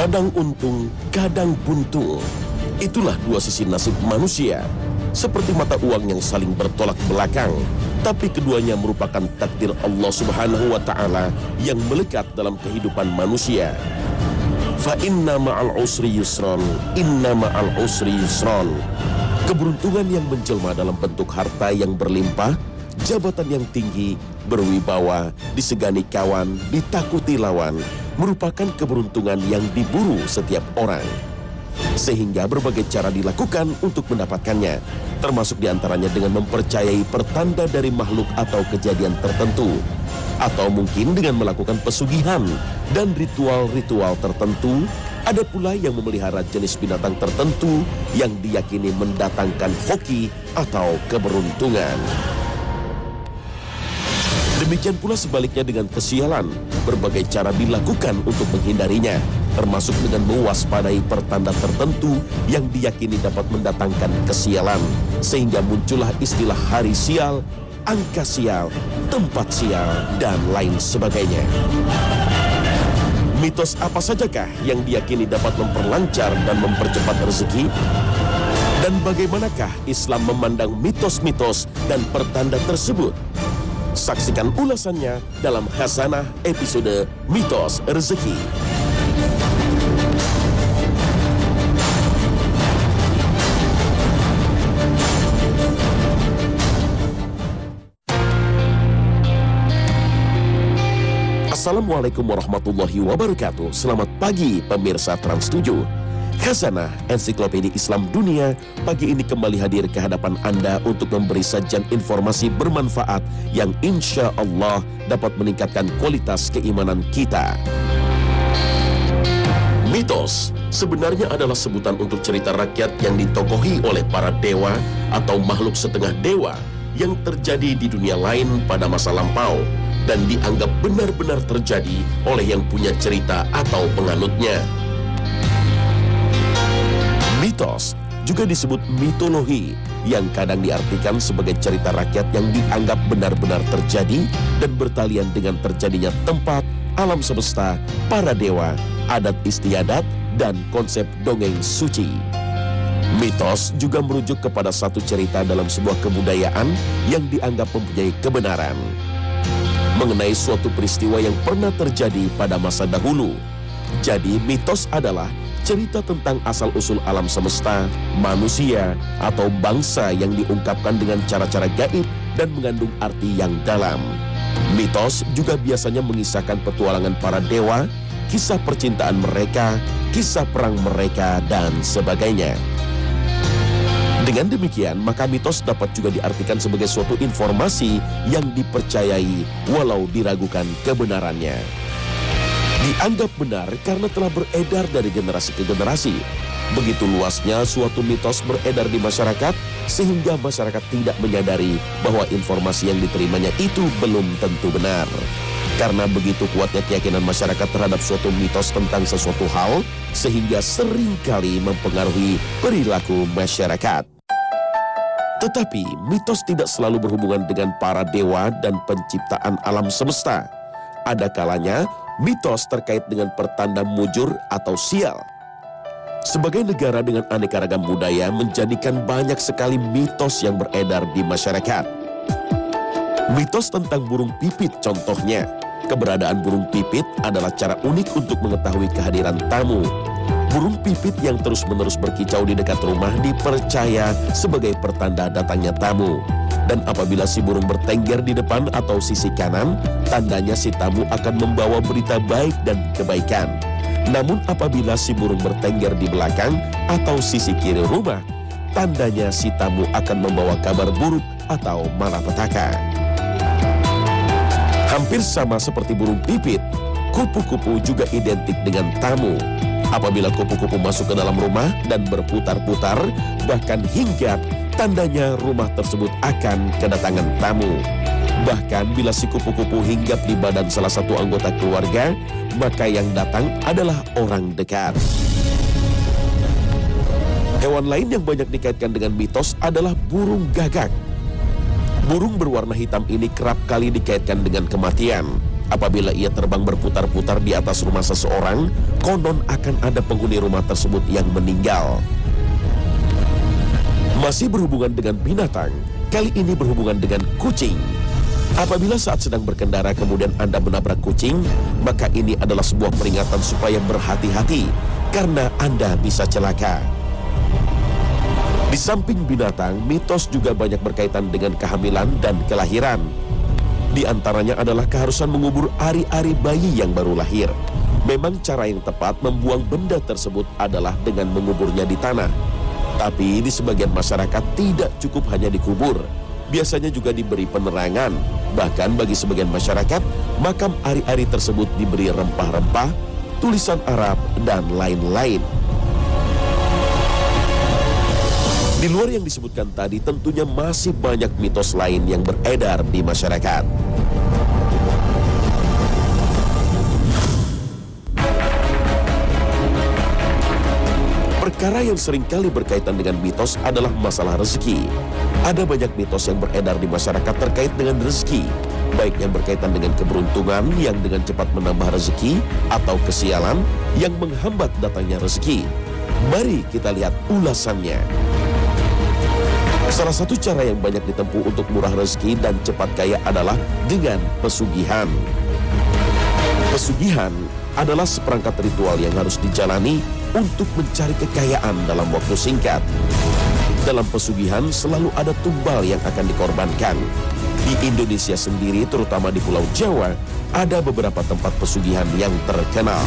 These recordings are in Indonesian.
Kadang untung, kadang buntung. Itulah dua sisi nasib manusia. Seperti mata uang yang saling bertolak belakang. Tapi keduanya merupakan takdir Allah Subhanahu wa Ta'ala yang melekat dalam kehidupan manusia. Fa inna ma'al usri yusron, inna ma'al usri yusron. Keberuntungan yang menjelma dalam bentuk harta yang berlimpah, jabatan yang tinggi, berwibawa, disegani kawan, ditakuti lawan, merupakan keberuntungan yang diburu setiap orang. Sehingga berbagai cara dilakukan untuk mendapatkannya, termasuk diantaranya dengan mempercayai pertanda dari makhluk atau kejadian tertentu, atau mungkin dengan melakukan pesugihan dan ritual-ritual tertentu. Ada pula yang memelihara jenis binatang tertentu yang diyakini mendatangkan hoki atau keberuntungan. Demikian pula sebaliknya dengan kesialan, berbagai cara dilakukan untuk menghindarinya, termasuk dengan mewaspadai pertanda tertentu yang diyakini dapat mendatangkan kesialan, sehingga muncullah istilah hari sial, angka sial, tempat sial, dan lain sebagainya. Mitos apa sajakah yang diyakini dapat memperlancar dan mempercepat rezeki? Dan bagaimanakah Islam memandang mitos-mitos dan pertanda tersebut? Saksikan ulasannya dalam Khazanah episode Mitos Rezeki. Assalamualaikum warahmatullahi wabarakatuh. Selamat pagi pemirsa Trans 7. Khazanah Ensiklopedia Islam Dunia pagi ini kembali hadir ke hadapan Anda untuk memberi sajian informasi bermanfaat yang insya Allah dapat meningkatkan kualitas keimanan kita. Mitos sebenarnya adalah sebutan untuk cerita rakyat yang ditokohi oleh para dewa atau makhluk setengah dewa yang terjadi di dunia lain pada masa lampau dan dianggap benar-benar terjadi oleh yang punya cerita atau penganutnya. Mitos juga disebut mitologi, yang kadang diartikan sebagai cerita rakyat yang dianggap benar-benar terjadi dan bertalian dengan terjadinya tempat, alam semesta, para dewa, adat istiadat, dan konsep dongeng suci. Mitos juga merujuk kepada satu cerita dalam sebuah kebudayaan yang dianggap mempunyai kebenaran mengenai suatu peristiwa yang pernah terjadi pada masa dahulu. Jadi mitos adalah cerita tentang asal-usul alam semesta, manusia, atau bangsa yang diungkapkan dengan cara-cara gaib dan mengandung arti yang dalam. Mitos juga biasanya mengisahkan petualangan para dewa, kisah percintaan mereka, kisah perang mereka, dan sebagainya. Dengan demikian, maka mitos dapat juga diartikan sebagai suatu informasi yang dipercayai walau diragukan kebenarannya. Dianggap benar karena telah beredar dari generasi ke generasi. Begitu luasnya suatu mitos beredar di masyarakat, sehingga masyarakat tidak menyadari bahwa informasi yang diterimanya itu belum tentu benar. Karena begitu kuatnya keyakinan masyarakat terhadap suatu mitos tentang sesuatu hal, sehingga seringkali mempengaruhi perilaku masyarakat. Tetapi mitos tidak selalu berhubungan dengan para dewa dan penciptaan alam semesta. Ada kalanya mitos terkait dengan pertanda mujur atau sial. Sebagai negara dengan aneka ragam budaya menjadikan banyak sekali mitos yang beredar di masyarakat. Mitos tentang burung pipit contohnya. Keberadaan burung pipit adalah cara unik untuk mengetahui kehadiran tamu. Burung pipit yang terus-menerus berkicau di dekat rumah dipercaya sebagai pertanda datangnya tamu. Dan apabila si burung bertengger di depan atau sisi kanan, tandanya si tamu akan membawa berita baik dan kebaikan. Namun apabila si burung bertengger di belakang atau sisi kiri rumah, tandanya si tamu akan membawa kabar buruk atau malapetaka. Hampir sama seperti burung pipit, kupu-kupu juga identik dengan tamu. Apabila kupu-kupu masuk ke dalam rumah dan berputar-putar, bahkan hinggap, tandanya rumah tersebut akan kedatangan tamu. Bahkan bila si kupu-kupu hinggap di badan salah satu anggota keluarga, maka yang datang adalah orang dekat. Hewan lain yang banyak dikaitkan dengan mitos adalah burung gagak. Burung berwarna hitam ini kerap kali dikaitkan dengan kematian. Apabila ia terbang berputar-putar di atas rumah seseorang, konon akan ada penghuni rumah tersebut yang meninggal. Masih berhubungan dengan binatang, kali ini berhubungan dengan kucing. Apabila saat sedang berkendara kemudian Anda menabrak kucing, maka ini adalah sebuah peringatan supaya berhati-hati, karena Anda bisa celaka. Di samping binatang, mitos juga banyak berkaitan dengan kehamilan dan kelahiran. Di antaranya adalah keharusan mengubur ari-ari bayi yang baru lahir. Memang cara yang tepat membuang benda tersebut adalah dengan menguburnya di tanah. Tapi di sebagian masyarakat tidak cukup hanya dikubur. Biasanya juga diberi penerangan. Bahkan bagi sebagian masyarakat, makam ari-ari tersebut diberi rempah-rempah, tulisan Arab, dan lain-lain. Di luar yang disebutkan tadi, tentunya masih banyak mitos lain yang beredar di masyarakat. Perkara yang seringkali berkaitan dengan mitos adalah masalah rezeki. Ada banyak mitos yang beredar di masyarakat terkait dengan rezeki, baik yang berkaitan dengan keberuntungan yang dengan cepat menambah rezeki, atau kesialan yang menghambat datangnya rezeki. Mari kita lihat ulasannya. Salah satu cara yang banyak ditempuh untuk murah rezeki dan cepat kaya adalah dengan pesugihan. Pesugihan adalah seperangkat ritual yang harus dijalani untuk mencari kekayaan dalam waktu singkat. Dalam pesugihan selalu ada tumbal yang akan dikorbankan. Di Indonesia sendiri, terutama di Pulau Jawa, ada beberapa tempat pesugihan yang terkenal.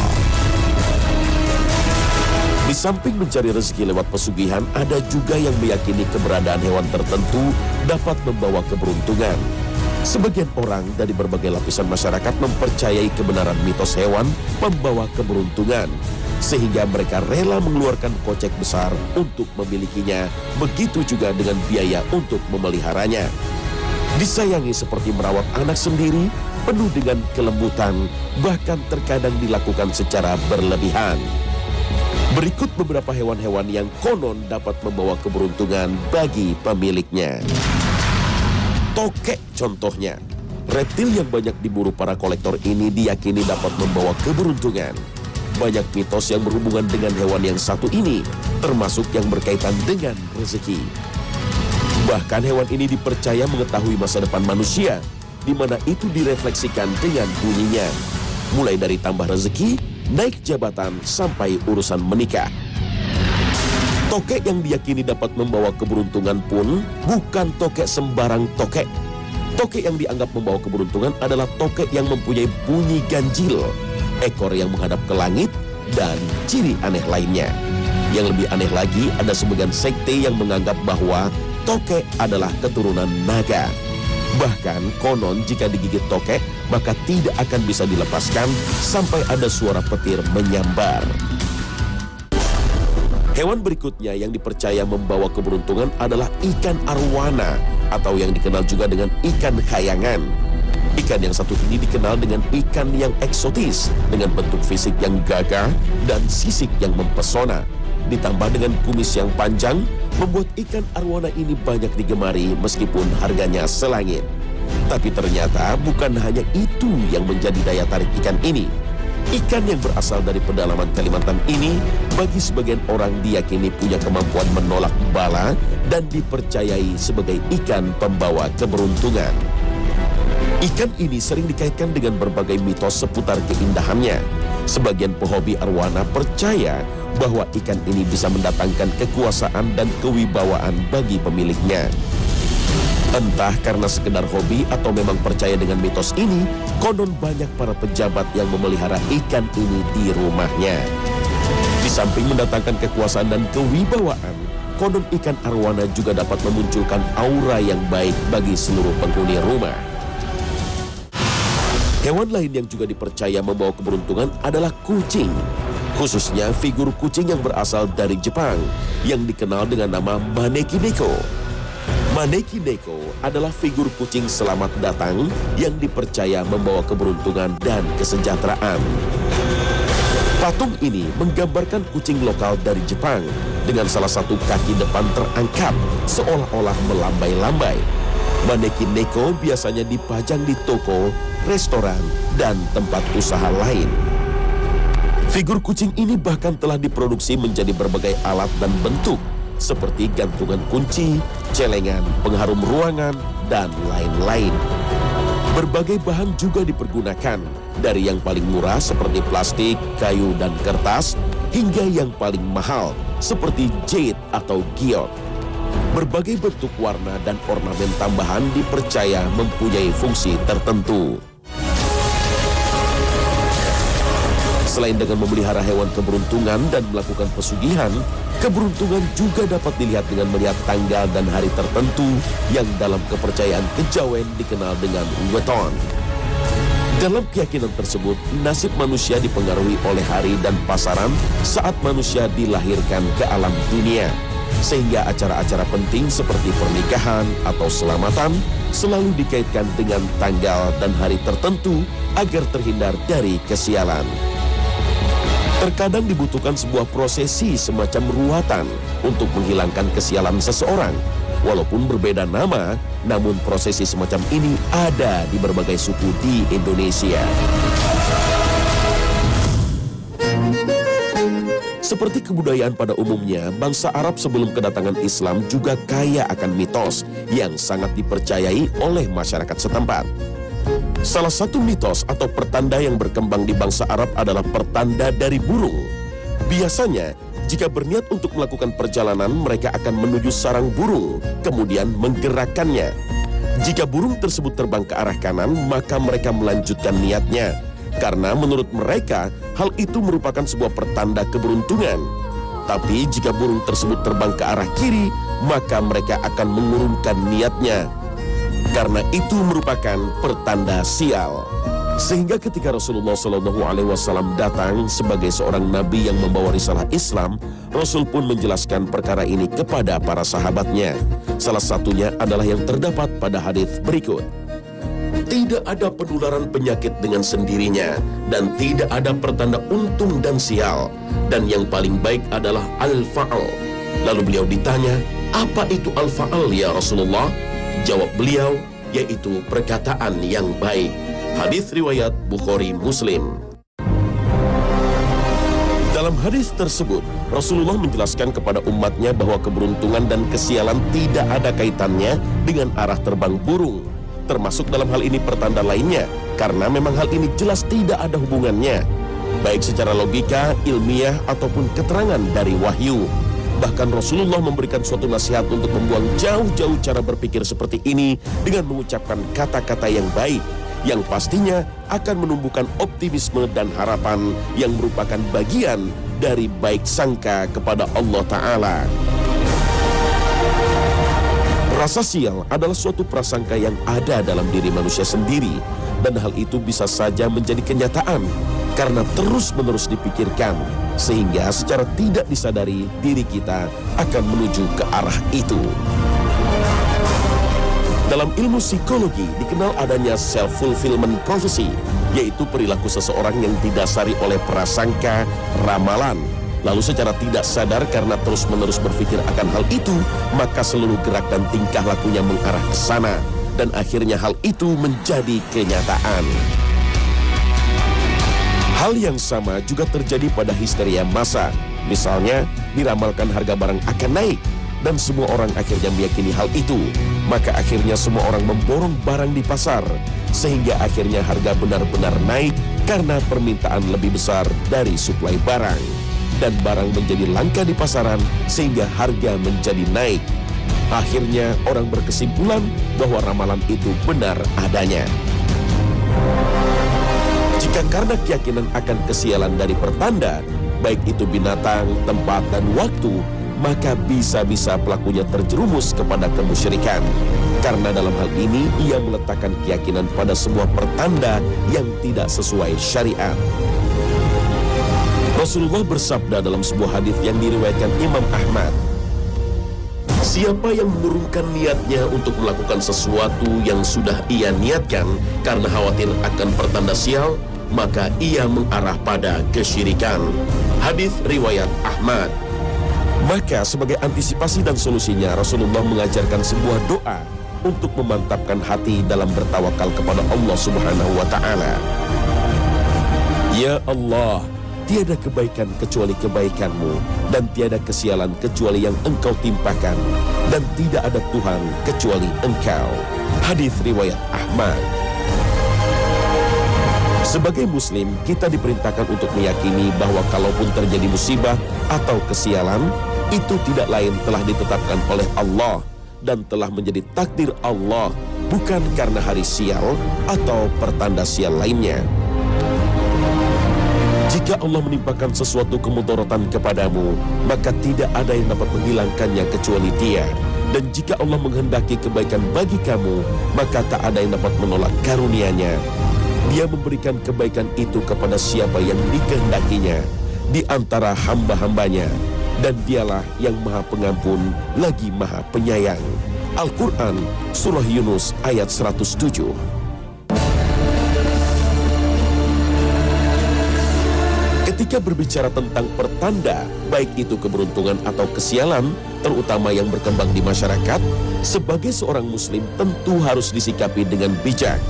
Di samping mencari rezeki lewat pesugihan, ada juga yang meyakini keberadaan hewan tertentu dapat membawa keberuntungan. Sebagian orang dari berbagai lapisan masyarakat mempercayai kebenaran mitos hewan membawa keberuntungan, sehingga mereka rela mengeluarkan kocek besar untuk memilikinya, begitu juga dengan biaya untuk memeliharanya. Disayangi seperti merawat anak sendiri, penuh dengan kelembutan, bahkan terkadang dilakukan secara berlebihan. Berikut beberapa hewan-hewan yang konon dapat membawa keberuntungan bagi pemiliknya. Tokek contohnya. Reptil yang banyak diburu para kolektor ini diyakini dapat membawa keberuntungan. Banyak mitos yang berhubungan dengan hewan yang satu ini, termasuk yang berkaitan dengan rezeki. Bahkan hewan ini dipercaya mengetahui masa depan manusia, di mana itu direfleksikan dengan bunyinya. Mulai dari tambah rezeki, naik jabatan, sampai urusan menikah. Tokek yang diyakini dapat membawa keberuntungan pun bukan tokek sembarang tokek. Tokek yang dianggap membawa keberuntungan adalah tokek yang mempunyai bunyi ganjil, ekor yang menghadap ke langit, dan ciri aneh lainnya. Yang lebih aneh lagi, ada sebagian sekte yang menganggap bahwa tokek adalah keturunan naga. Bahkan konon jika digigit tokek, maka tidak akan bisa dilepaskan sampai ada suara petir menyambar. Hewan berikutnya yang dipercaya membawa keberuntungan adalah ikan arwana, atau yang dikenal juga dengan ikan kayangan. Ikan yang satu ini dikenal dengan ikan yang eksotis, dengan bentuk fisik yang gagah dan sisik yang mempesona. Ditambah dengan kumis yang panjang, membuat ikan arwana ini banyak digemari meskipun harganya selangit. Tapi ternyata bukan hanya itu yang menjadi daya tarik ikan ini. Ikan yang berasal dari pedalaman Kalimantan ini bagi sebagian orang diyakini punya kemampuan menolak bala dan dipercayai sebagai ikan pembawa keberuntungan. Ikan ini sering dikaitkan dengan berbagai mitos seputar keindahannya. Sebagian pehobi arwana percaya bahwa ikan ini bisa mendatangkan kekuasaan dan kewibawaan bagi pemiliknya. Entah karena sekedar hobi atau memang percaya dengan mitos ini, konon banyak para pejabat yang memelihara ikan ini di rumahnya. Di samping mendatangkan kekuasaan dan kewibawaan, konon ikan arwana juga dapat memunculkan aura yang baik bagi seluruh penghuni rumah. Hewan lain yang juga dipercaya membawa keberuntungan adalah kucing. Khususnya figur kucing yang berasal dari Jepang, yang dikenal dengan nama Maneki Neko. Maneki Neko adalah figur kucing selamat datang yang dipercaya membawa keberuntungan dan kesejahteraan. Patung ini menggambarkan kucing lokal dari Jepang dengan salah satu kaki depan terangkat seolah-olah melambai-lambai. Manekin Neko biasanya dipajang di toko, restoran, dan tempat usaha lain. Figur kucing ini bahkan telah diproduksi menjadi berbagai alat dan bentuk, seperti gantungan kunci, celengan, pengharum ruangan, dan lain-lain. Berbagai bahan juga dipergunakan, dari yang paling murah seperti plastik, kayu, dan kertas, hingga yang paling mahal seperti jade atau giot. Berbagai bentuk warna dan ornamen tambahan dipercaya mempunyai fungsi tertentu. Selain dengan memelihara hewan keberuntungan dan melakukan pesugihan, keberuntungan juga dapat dilihat dengan melihat tanggal dan hari tertentu yang dalam kepercayaan kejawen dikenal dengan weton. Dalam keyakinan tersebut, nasib manusia dipengaruhi oleh hari dan pasaran saat manusia dilahirkan ke alam dunia. Sehingga acara-acara penting seperti pernikahan atau selamatan selalu dikaitkan dengan tanggal dan hari tertentu agar terhindar dari kesialan. Terkadang dibutuhkan sebuah prosesi semacam ruatan untuk menghilangkan kesialan seseorang. Walaupun berbeda nama, namun prosesi semacam ini ada di berbagai suku di Indonesia. Seperti kebudayaan pada umumnya, bangsa Arab sebelum kedatangan Islam juga kaya akan mitos yang sangat dipercayai oleh masyarakat setempat. Salah satu mitos atau pertanda yang berkembang di bangsa Arab adalah pertanda dari burung. Biasanya, jika berniat untuk melakukan perjalanan, mereka akan menuju sarang burung, kemudian menggerakkannya. Jika burung tersebut terbang ke arah kanan, maka mereka melanjutkan niatnya. Karena menurut mereka, hal itu merupakan sebuah pertanda keberuntungan. Tapi jika burung tersebut terbang ke arah kiri, maka mereka akan mengurungkan niatnya. Karena itu merupakan pertanda sial. Sehingga ketika Rasulullah SAW datang sebagai seorang nabi yang membawa risalah Islam, Rasul pun menjelaskan perkara ini kepada para sahabatnya. Salah satunya adalah yang terdapat pada hadis berikut. Tidak ada penularan penyakit dengan sendirinya, dan tidak ada pertanda untung dan sial, dan yang paling baik adalah al-fa'al. Lalu beliau ditanya, apa itu al-fa'al ya Rasulullah? Jawab beliau, yaitu perkataan yang baik. Hadis riwayat Bukhari Muslim. Dalam hadis tersebut, Rasulullah menjelaskan kepada umatnya bahwa keberuntungan dan kesialan tidak ada kaitannya dengan arah terbang burung. Termasuk dalam hal ini pertanda lainnya, karena memang hal ini jelas tidak ada hubungannya, baik secara logika, ilmiah, ataupun keterangan dari wahyu. Bahkan Rasulullah memberikan suatu nasihat untuk membuang jauh-jauh cara berpikir seperti ini dengan mengucapkan kata-kata yang baik, yang pastinya akan menumbuhkan optimisme dan harapan yang merupakan bagian dari baik sangka kepada Allah Ta'ala. Rasa sial adalah suatu prasangka yang ada dalam diri manusia sendiri, dan hal itu bisa saja menjadi kenyataan karena terus-menerus dipikirkan, sehingga secara tidak disadari diri kita akan menuju ke arah itu. Dalam ilmu psikologi dikenal adanya self-fulfillment prophecy, yaitu perilaku seseorang yang didasari oleh prasangka, ramalan. Lalu secara tidak sadar karena terus-menerus berpikir akan hal itu, maka seluruh gerak dan tingkah lakunya mengarah ke sana, dan akhirnya hal itu menjadi kenyataan. Hal yang sama juga terjadi pada histeria massa. Misalnya, diramalkan harga barang akan naik, dan semua orang akhirnya meyakini hal itu. Maka akhirnya semua orang memborong barang di pasar, sehingga akhirnya harga benar-benar naik karena permintaan lebih besar dari suplai barang. Dan barang menjadi langka di pasaran sehingga harga menjadi naik. Akhirnya orang berkesimpulan bahwa ramalan itu benar adanya. Jika karena keyakinan akan kesialan dari pertanda, baik itu binatang, tempat, dan waktu, maka bisa-bisa pelakunya terjerumus kepada kemusyrikan. Karena dalam hal ini ia meletakkan keyakinan pada sebuah pertanda yang tidak sesuai syariat. Rasulullah bersabda dalam sebuah hadis yang diriwayatkan Imam Ahmad, siapa yang mengurungkan niatnya untuk melakukan sesuatu yang sudah ia niatkan karena khawatir akan pertanda sial, maka ia mengarah pada kesyirikan. Hadis riwayat Ahmad. Maka sebagai antisipasi dan solusinya, Rasulullah mengajarkan sebuah doa untuk memantapkan hati dalam bertawakal kepada Allah Subhanahu wa Ta'ala. Ya Allah, tiada kebaikan kecuali kebaikan-Mu, dan tiada kesialan kecuali yang Engkau timpakan, dan tidak ada Tuhan kecuali Engkau. Hadis riwayat Ahmad. Sebagai muslim, kita diperintahkan untuk meyakini bahwa kalaupun terjadi musibah atau kesialan, itu tidak lain telah ditetapkan oleh Allah dan telah menjadi takdir Allah, bukan karena hari sial atau pertanda sial lainnya. Jika Allah menimpakan sesuatu kemudaratan kepadamu, maka tidak ada yang dapat menghilangkannya kecuali Dia. Dan jika Allah menghendaki kebaikan bagi kamu, maka tak ada yang dapat menolak karunia-Nya. Dia memberikan kebaikan itu kepada siapa yang dikehendakinya di antara hamba-hambanya, dan Dialah yang Maha Pengampun lagi Maha Penyayang. Al-Quran Surah Yunus ayat 107. Ketika berbicara tentang pertanda, baik itu keberuntungan atau kesialan, terutama yang berkembang di masyarakat, sebagai seorang muslim tentu harus disikapi dengan bijak.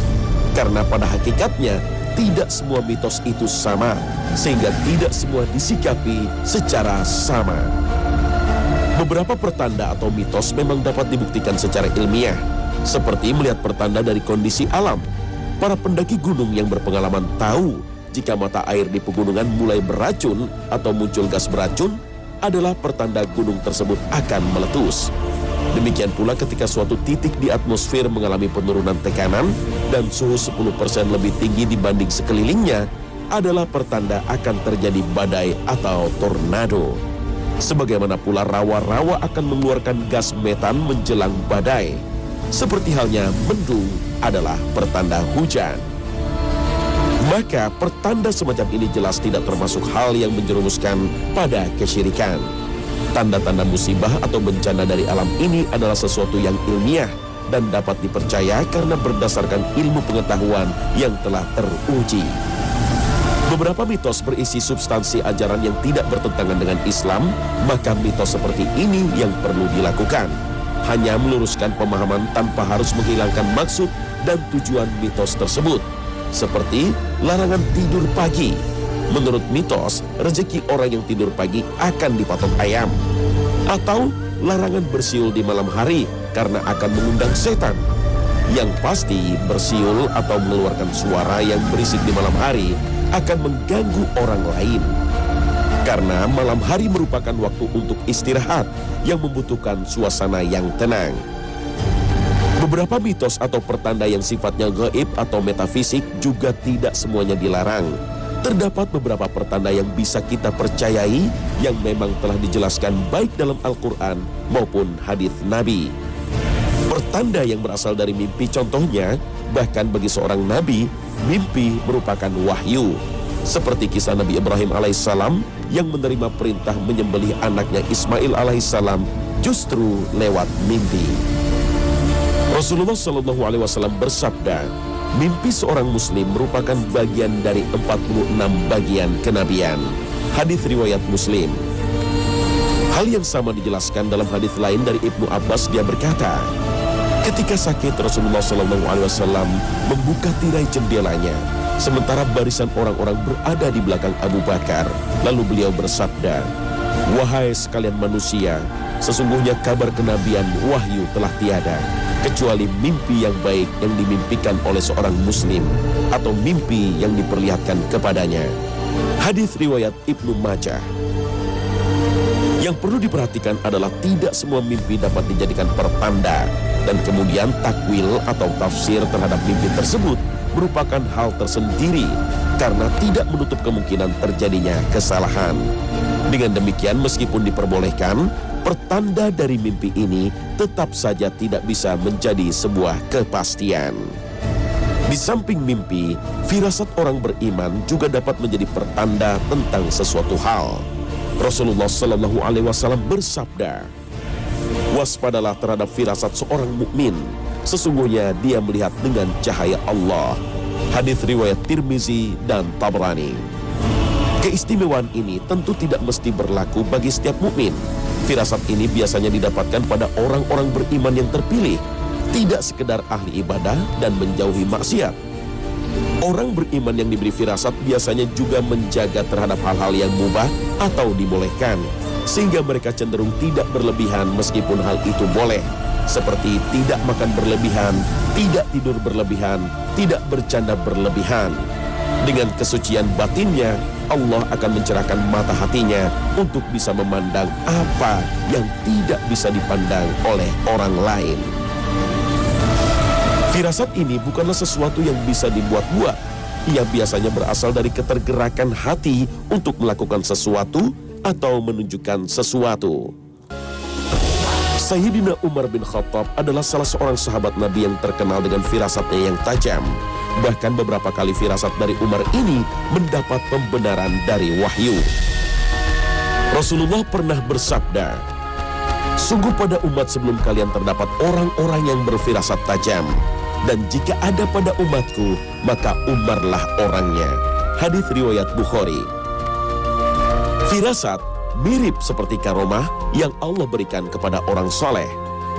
Karena pada hakikatnya, tidak semua mitos itu sama, sehingga tidak semua disikapi secara sama. Beberapa pertanda atau mitos memang dapat dibuktikan secara ilmiah, seperti melihat pertanda dari kondisi alam. Para pendaki gunung yang berpengalaman tahu jika mata air di pegunungan mulai beracun atau muncul gas beracun adalah pertanda gunung tersebut akan meletus. Demikian pula ketika suatu titik di atmosfer mengalami penurunan tekanan dan suhu 10% lebih tinggi dibanding sekelilingnya adalah pertanda akan terjadi badai atau tornado. Sebagaimana pula rawa-rawa akan mengeluarkan gas metan menjelang badai. Seperti halnya mendung adalah pertanda hujan. Maka pertanda semacam ini jelas tidak termasuk hal yang menjerumuskan pada kesyirikan. Tanda-tanda musibah atau bencana dari alam ini adalah sesuatu yang ilmiah dan dapat dipercaya karena berdasarkan ilmu pengetahuan yang telah teruji. Beberapa mitos berisi substansi ajaran yang tidak bertentangan dengan Islam, maka mitos seperti ini yang perlu dilakukan. Hanya meluruskan pemahaman tanpa harus menghilangkan maksud dan tujuan mitos tersebut. Seperti larangan tidur pagi. Menurut mitos, rezeki orang yang tidur pagi akan dipatok ayam. Atau larangan bersiul di malam hari karena akan mengundang setan. Yang pasti bersiul atau mengeluarkan suara yang berisik di malam hari akan mengganggu orang lain. Karena malam hari merupakan waktu untuk istirahat yang membutuhkan suasana yang tenang. Beberapa mitos atau pertanda yang sifatnya gaib atau metafisik juga tidak semuanya dilarang. Terdapat beberapa pertanda yang bisa kita percayai yang memang telah dijelaskan baik dalam Al-Quran maupun hadis Nabi. Pertanda yang berasal dari mimpi contohnya, bahkan bagi seorang Nabi, mimpi merupakan wahyu. Seperti kisah Nabi Ibrahim alaihissalam yang menerima perintah menyembelih anaknya Ismail alaihissalam justru lewat mimpi. Rasulullah SAW bersabda, mimpi seorang muslim merupakan bagian dari 46 bagian kenabian. Hadis riwayat Muslim. Hal yang sama dijelaskan dalam hadis lain dari Ibnu Abbas. Dia berkata, ketika sakit Rasulullah SAW membuka tirai jendelanya, sementara barisan orang-orang berada di belakang Abu Bakar. Lalu beliau bersabda, wahai sekalian manusia, sesungguhnya kabar kenabian wahyu telah tiada, kecuali mimpi yang baik yang dimimpikan oleh seorang muslim atau mimpi yang diperlihatkan kepadanya. Hadis riwayat Ibnu Majah. Yang perlu diperhatikan adalah tidak semua mimpi dapat dijadikan pertanda, dan kemudian takwil atau tafsir terhadap mimpi tersebut merupakan hal tersendiri karena tidak menutup kemungkinan terjadinya kesalahan. Dengan demikian, meskipun diperbolehkan, pertanda dari mimpi ini tetap saja tidak bisa menjadi sebuah kepastian. Di samping mimpi, firasat orang beriman juga dapat menjadi pertanda tentang sesuatu hal. Rasulullah SAW bersabda, waspadalah terhadap firasat seorang mukmin, sesungguhnya dia melihat dengan cahaya Allah. Hadis riwayat Tirmizi dan Tabrani. Keistimewaan ini tentu tidak mesti berlaku bagi setiap mukmin. Firasat ini biasanya didapatkan pada orang-orang beriman yang terpilih. tidak sekedar ahli ibadah dan menjauhi maksiat. Orang beriman yang diberi firasat biasanya juga menjaga terhadap hal-hal yang mubah atau dibolehkan, sehingga mereka cenderung tidak berlebihan meskipun hal itu boleh, seperti tidak makan berlebihan, tidak tidur berlebihan, tidak bercanda berlebihan. Dengan kesucian batinnya, Allah akan mencerahkan mata hatinya untuk bisa memandang apa yang tidak bisa dipandang oleh orang lain. Firasat ini bukanlah sesuatu yang bisa dibuat-buat. Ia biasanya berasal dari ketergerakan hati untuk melakukan sesuatu atau menunjukkan sesuatu. Sayyidina Umar bin Khattab adalah salah seorang sahabat Nabi yang terkenal dengan firasatnya yang tajam. Bahkan beberapa kali firasat dari Umar ini mendapat pembenaran dari wahyu. Rasulullah pernah bersabda, "Sungguh pada umat sebelum kalian terdapat orang-orang yang berfirasat tajam. Dan jika ada pada umatku, maka Umarlah orangnya." Hadis riwayat Bukhari. Firasat mirip seperti karomah yang Allah berikan kepada orang soleh.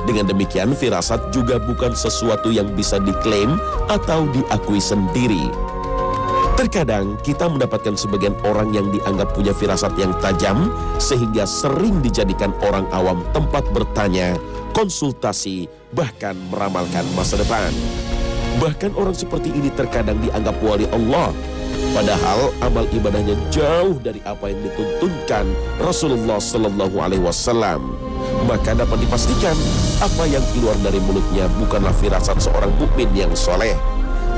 Dengan demikian, firasat juga bukan sesuatu yang bisa diklaim atau diakui sendiri. Terkadang kita mendapatkan sebagian orang yang dianggap punya firasat yang tajam, sehingga sering dijadikan orang awam tempat bertanya, konsultasi, bahkan meramalkan masa depan. Bahkan orang seperti ini terkadang dianggap wali Allah, padahal amal ibadahnya jauh dari apa yang dituntunkan Rasulullah Sallallahu Alaihi Wasallam. Maka dapat dipastikan apa yang keluar dari mulutnya bukanlah firasat seorang mukmin yang soleh,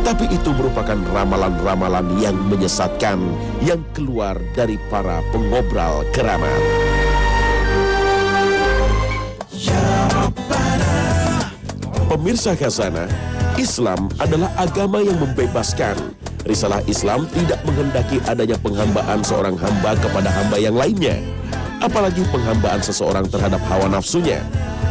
tapi itu merupakan ramalan-ramalan yang menyesatkan yang keluar dari para pengobrol keramat. Pemirsa Khazanah, Islam adalah agama yang membebaskan. Risalah Islam tidak menghendaki adanya penghambaan seorang hamba kepada hamba yang lainnya, apalagi penghambaan seseorang terhadap hawa nafsunya.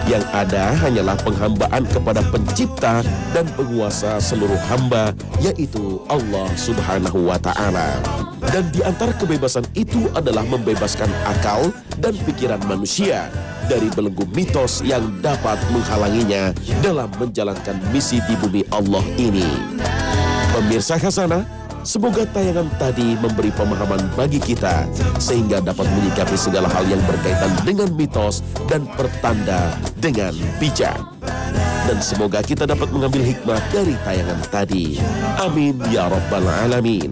Yang ada hanyalah penghambaan kepada pencipta dan penguasa seluruh hamba, yaitu Allah Subhanahu wa Ta'ala. Dan di antara kebebasan itu adalah membebaskan akal dan pikiran manusia dari belenggu mitos yang dapat menghalanginya dalam menjalankan misi di bumi Allah ini. Pemirsa Khazanah, semoga tayangan tadi memberi pemahaman bagi kita sehingga dapat menyikapi segala hal yang berkaitan dengan mitos dan pertanda dengan bijak. Dan semoga kita dapat mengambil hikmah dari tayangan tadi. Amin ya rabbal alamin.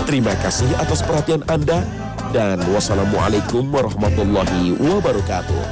Terima kasih atas perhatian Anda dan wassalamualaikum warahmatullahi wabarakatuh.